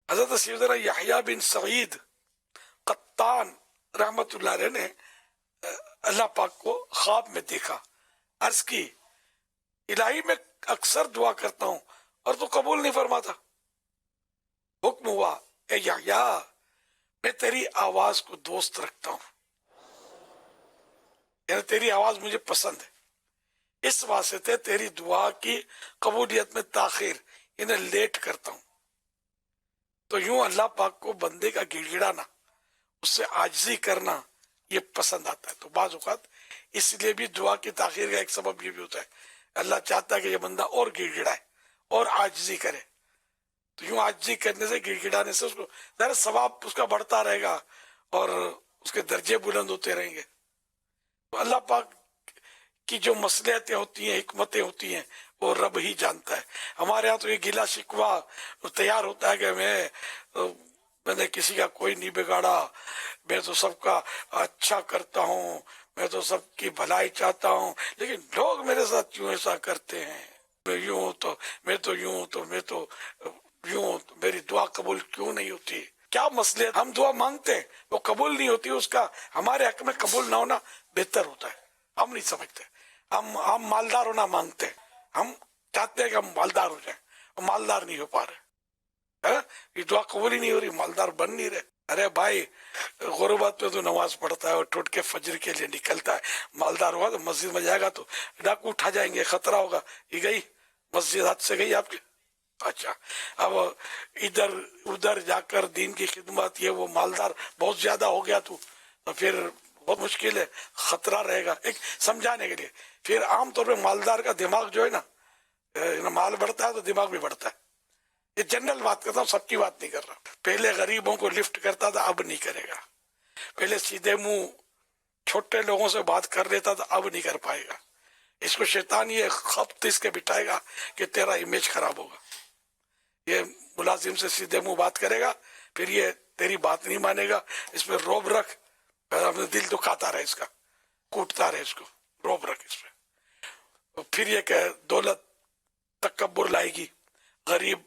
حضرت سیدنا یحییٰ بن سعید قطان رحمت اللہ علیہ نے اللہ پاک کو خواب میں دیکھا، عرض کی الہی میں اکثر دعا کرتا ہوں اور تو قبول نہیں فرماتا۔ حکم ہوا، اے یحییٰ میں تیری آواز کو دوست رکھتا ہوں، یعنی تیری آواز مجھے پسند ہے، اس واسطے تیری دعا کی قبولیت میں تاخیر انہیں لیٹ کرتا ہوں۔ تو یوں اللہ پاک کو بندے کا گڑ گڑانا، اس سے عاجزی کرنا یہ پسند آتا ہے۔ تو بعض اوقات اس لیے بھی دعا کی تاخیر کا ایک سبب یہ بھی ہوتا ہے، اللہ چاہتا ہے کہ یہ بندہ اور گڑ گڑائے اور عاجزی کرے، تو یوں عاجزی کرنے سے، گڑ گڑانے سے اس کو ظاہر ثواب اس کا بڑھتا رہے گا اور اس کے درجے بلند ہوتے رہیں گے۔ تو اللہ پاک کی جو مصلحتیں ہوتی ہیں، حکمتیں ہوتی ہیں، وہ رب ہی جانتا ہے۔ ہمارے ہاں تو یہ گلا شکوہ تیار ہوتا ہے کہ میں نے کسی کا کوئی نہیں بگاڑا، میں تو سب کا اچھا کرتا ہوں، میں تو سب کی بھلائی چاہتا ہوں، لیکن لوگ میرے ساتھ کیوں ایسا کرتے ہیں، میں یوں ہوں تو میں تو یوں ہوں تو میں تو یوں ہوں تو میری دعا قبول کیوں نہیں ہوتی؟ کیا مسئلے؟ ہم دعا مانگتے ہیں، وہ قبول نہیں ہوتی، اس کا ہمارے حق میں قبول نہ ہونا بہتر ہوتا ہے۔ ہم نہیں سمجھتے، ہم مالدار ہونا مانگتے ہیں، ہم چاہتے ہیں کہ ہم مالدار ہو جائیں، اور مالدار نہیں ہو پا رہے، یہ دعا قبول ہی نہیں ہو رہی، مالدار بن نہیں رہے۔ ارے بھائی، غربت میں تو نماز پڑھتا ہے اور ٹوٹ کے فجر کے لیے نکلتا ہے، مالدار ہوا تو مسجد میں جائے گا تو ڈاکو اٹھا جائیں گے، خطرہ ہوگا۔ یہ گئی مسجد، ہاتھ سے گئی آپ کی؟ اچھا، اب ادھر ادھر جا کر دین کی خدمت، یہ وہ مالدار بہت زیادہ ہو گیا تو پھر بہت مشکل ہے، خطرہ رہے گا ایک سمجھانے کے لیے۔ پھر عام طور پہ مالدار کا دماغ جو ہے نا، مال بڑھتا ہے تو دماغ بھی بڑھتا ہے۔ یہ جنرل بات کرتا ہوں، سب کی بات نہیں کر رہا۔ پہلے غریبوں کو لفٹ کرتا تھا، اب نہیں کرے گا۔ پہلے سیدھے منہ چھوٹے لوگوں سے بات کر لیتا تھا، اب نہیں کر پائے گا۔ اس کو شیطان یہ خبط اس کے بٹھائے گا کہ تیرا امیج خراب ہوگا۔ یہ ملازم سے سیدھے منہ بات کرے گا، پھر یہ تیری بات نہیں مانے گا، اس میں روب رکھ، اپنے دل دکھاتا رہے، اس کا کوٹتا رہے، اس کو روب رکھ اس پہ۔ پھر یہ کہ دولت تکبر لائے گی، غریب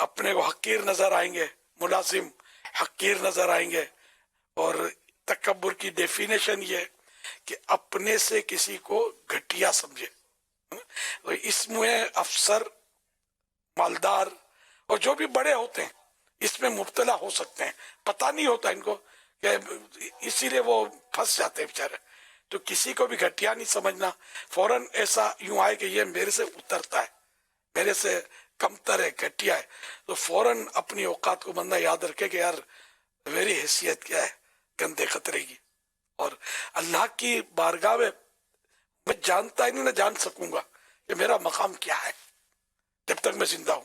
اپنے کو حقیر نظر آئیں گے، ملازم حقیر نظر آئیں گے۔ اور تکبر کی ڈیفینیشن یہ کہ اپنے سے کسی کو گھٹیا سمجھے۔ اس میں افسر، مالدار اور جو بھی بڑے ہوتے ہیں اس میں مبتلا ہو سکتے ہیں، پتہ نہیں ہوتا ان کو، کہ اسی لیے وہ پھنس جاتے ہیں بیچارے۔ تو کسی کو بھی گھٹیا نہیں سمجھنا، فوراً ایسا یوں آئے کہ یہ میرے سے اترتا ہے، میرے سے کمتر ہے، گھٹیا ہے، تو فوراً اپنی اوقات کو بندہ یاد رکھے کہ یار میری حیثیت کیا ہے گندے خطرے کی، اور اللہ کی بارگاہ میں جانتا ہی نہیں، نہ جان سکوں گا کہ میرا مقام کیا ہے جب تک میں زندہ ہوں۔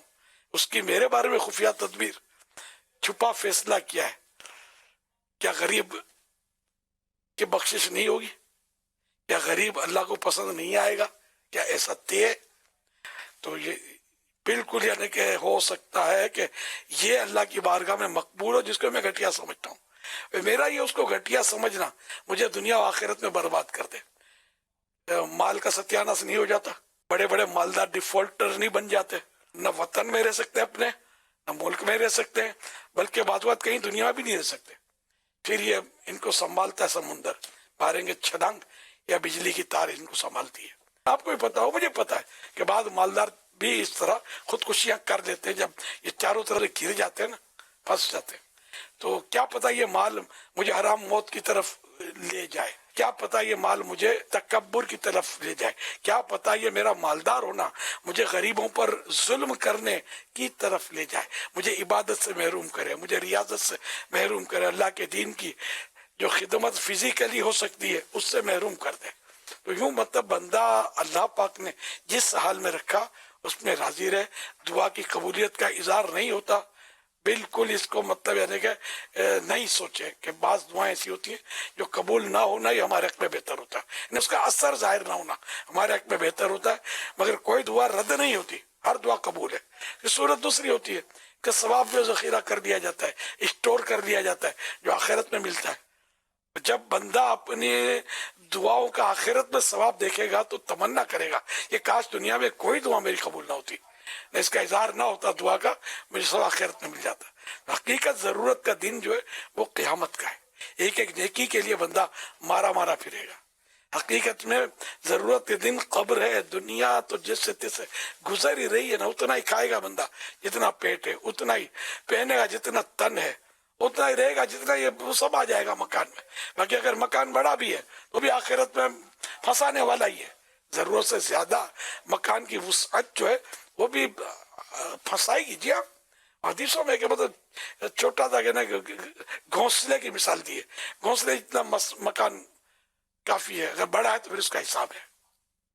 اس کی میرے بارے میں خفیہ تدبیر، چھپا فیصلہ کیا ہے؟ کیا غریب کی بخشش نہیں ہوگی؟ کیا غریب اللہ کو پسند نہیں آئے گا؟ کیا ایسا طے؟ تو یہ بالکل یعنی کہ ہو سکتا ہے کہ یہ اللہ کی بارگاہ میں مقبول ہو جس کو میں گھٹیا سمجھتا ہوں، میرا یہ اس کو گھٹیا سمجھنا مجھے دنیا و آخرت میں برباد کر دے۔ مال کا ستیاناش نہیں ہو جاتا، بڑے بڑے مالدار ڈیفالٹر نہیں بن جاتے، نہ وطن میں رہ سکتے اپنے، نہ ملک میں رہ سکتے ہیں، بلکہ بعض اوقات کہیں دنیا میں بھی نہیں رہ سکتے۔ پھر یہ ان کو سنبھالتا ہے سمندر، ماریں گے چھلانگ یا بجلی کی تار ان کو سنبھالتی ہے۔ آپ کو بھی پتا ہو، مجھے پتا ہے کہ بعض مالدار بھی اس طرح خودکشیاں کر دیتے ہیں، جب یہ چاروں طرف گر جاتے ہیں نا، پھنس جاتے ہیں۔ تو کیا پتا یہ مال مجھے حرام موت کی طرف لے جائے، کیا پتا یہ مال مجھے تکبر کی طرف لے جائے، کیا پتا یہ میرا مالدار ہونا مجھے غریبوں پر ظلم کرنے کی طرف لے جائے، مجھے عبادت سے محروم کرے، مجھے ریاضت سے محروم کرے، اللہ کے دین کی جو خدمت فزیکلی ہو سکتی ہے اس سے محروم کر دے۔ تو یوں مطلب بندہ اللہ پاک نے جس حال میں رکھا اس میں راضی رہے، دعا کی قبولیت کا اظہار نہیں ہوتا، بالکل اس کو مطلب یعنی کہ نہیں سوچے کہ بعض دعائیں ایسی ہوتی ہیں جو قبول نہ ہونا ہی ہمارے حق میں بہتر ہوتا ہے، یعنی اس کا اثر ظاہر نہ ہونا ہمارے حق میں بہتر ہوتا ہے، مگر کوئی دعا رد نہیں ہوتی، ہر دعا قبول ہے۔ یہ صورت دوسری ہوتی ہے کہ ثواب جو ذخیرہ کر دیا جاتا ہے، اسٹور کر دیا جاتا ہے، جو آخرت میں ملتا ہے۔ جب بندہ اپنی دعاؤں کا آخرت میں ثواب دیکھے گا تو تمنا کرے گا یہ کاش دنیا میں کوئی دعا میری قبول نہ ہوتی، اس کا اظہار نہ ہوتا دعا کا، مجھے سب آخرت میں مل جاتا۔ حقیقت ضرورت کا دن جو ہے وہ قیامت کا ہے، ایک ایک نیکی کے لیے بندہ مارا مارا پھرے گا۔ حقیقت میں ضرورت کے دن قبر ہے، دنیا تو جس سے تس گزر ہی رہی ہے نا، اتنا ہی کھائے گا بندہ جتنا پیٹ ہے، اتنا ہی پہنے گا جتنا تن ہے، اتنا ہی رہے گا جتنا یہ وہ سب آ جائے گا مکان میں۔ باقی اگر مکان بڑا بھی ہے تو بھی آخرت میں پھنسانے والا ہی ہے۔ ضرورت سے زیادہ مکان کی وسعت جو ہے وہ بھی پھنسائے گی۔ جی ہاں، حدیثوں میں کہ مطلب چھوٹا تھا کہ نا گھونسلے کی مثال دی ہے، گھونسلے جتنا مکان کافی ہے، اگر بڑا ہے تو پھر اس کا حساب ہے۔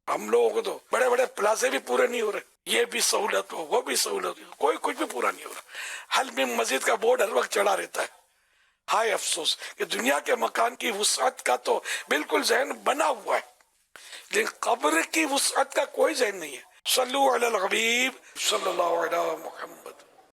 ہم لوگوں کو تو بڑے بڑے پلازے بھی پورے نہیں ہو رہے، یہ بھی سہولت ہو وہ بھی سہولت ہو، کوئی کچھ بھی پورا نہیں ہو رہا۔ حل میں مزید کا بورڈ ہر وقت چڑھا رہتا ہے۔ ہائے افسوس کہ دنیا کے مکان کی وسعت کا تو بالکل ذہن بنا ہوا ہے، لیکن قبر کی وسعت کا کوئی ذہن نہیں ہے۔ صلو علی الحبیب صلی اللہ علیہ محمد۔